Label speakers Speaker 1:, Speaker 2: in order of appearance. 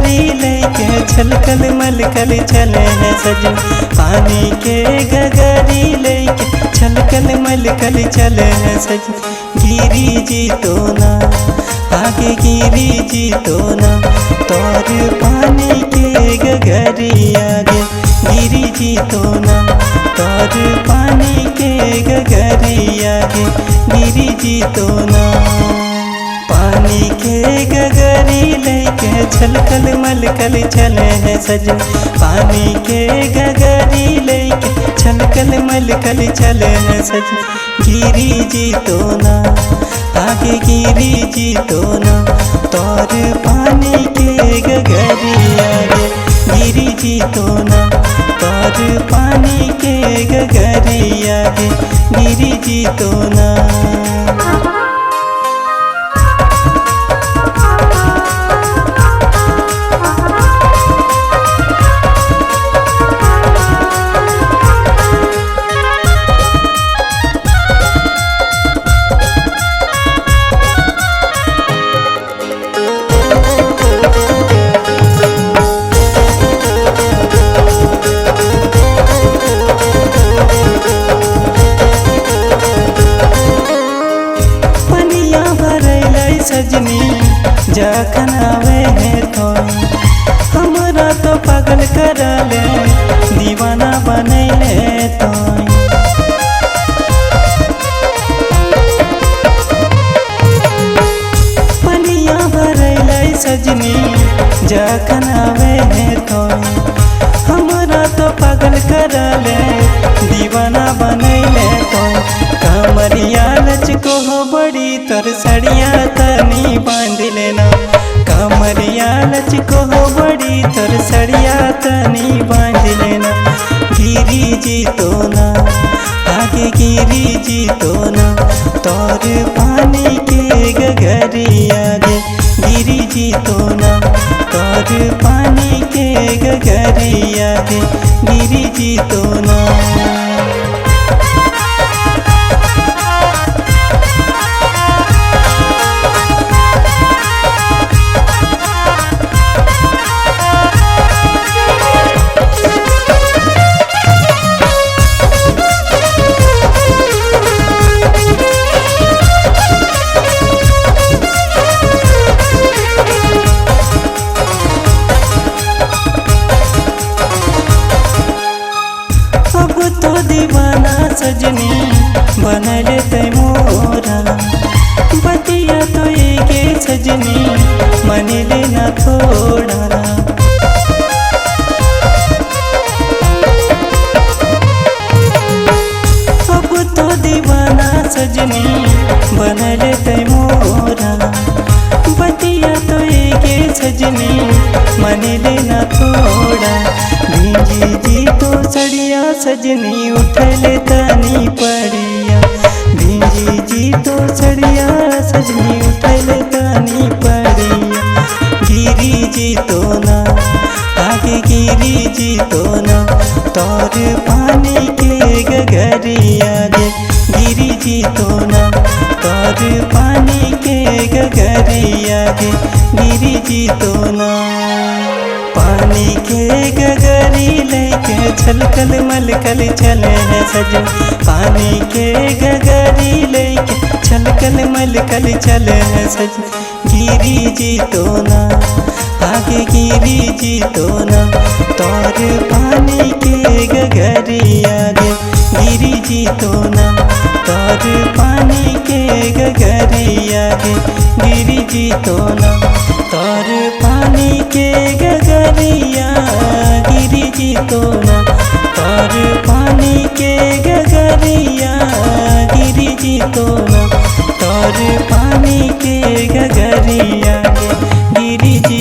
Speaker 1: गगरी लेके छलकल मलकल चले हैं सजन। पानी के गगरी लेके छलकल मलकल चले हैं सजन। गिरी जी तो ना आगे गिरी जी तो ना तोर पानी के गगरी आगे गिरी जी तो ना तोर पानी के गगरी आगे गिरी जी तो ना। पानी के गगरी लेके छलकल मलकल चले हैं सजन। पानी के गगरी लेके छलकल मलकल चले हैं सजन। गिरी जी तो ना आगे गिरी जी तो ना तोर पानी के गगरी आगे गिरी जी तो ना तोर पानी के गगरी आगे गिरी जी तो ना। सजनी जखन आवे है तो हमरा तो पागल कर ले दीवाना बनैले तो। पनिया भरैले सजनी जखन आवे है तो हमरा तो पागल कर ले दीवाना बनैले तो। कमरिया लचको हो बड़ी तोर सड़िया तनी बांध लेना। कमरिया लचको हो बड़ी तोर सड़िया तनी बांध लेना। गिरी जी तो ना आगे गिरी जी तो ना तोर पानी के गगरी आगे गिरी जी तो ना तोर पानी के गगरी आगे गिरी जी तो ना। अब तो दीवाना सजनी बनल ते मोरा बतिया तो एके सजनी मन लेना थोड़ा। अब तो दीवाना सजनी बनल ते मोरा बतिया तो एके सजनी मन लेना थोड़ा। भिंजी जी तो सड़िया सजनी उठले तनी पड़िया भिंजी जी तो सड़िया सजनी उठले तनी पड़िया। गिरी जी तो ना आगे गिरी जी तो ना तोर पानी के गगरी आगे गिरी जी तो ना तोर पानी के गगरी आगे गिरी जी तो ना। पानी के गगरी लेके छलकल मलकल चले हैं सजन। पानी के गगरी लेके छलकल मलकल चले हैं सजन। गिरी जी तो ना आगे गिरी जी तो ना तोर पानी के गगरी आगे गिरी जी तो ना तोर पानी के गगरी आगे गिरी जी तो ना तोर पानी के गगरिया गिरी जी तो ना तोर पानी के गगरिया गिरी जी तो ना तोर पानी के गगरिया गिरी जी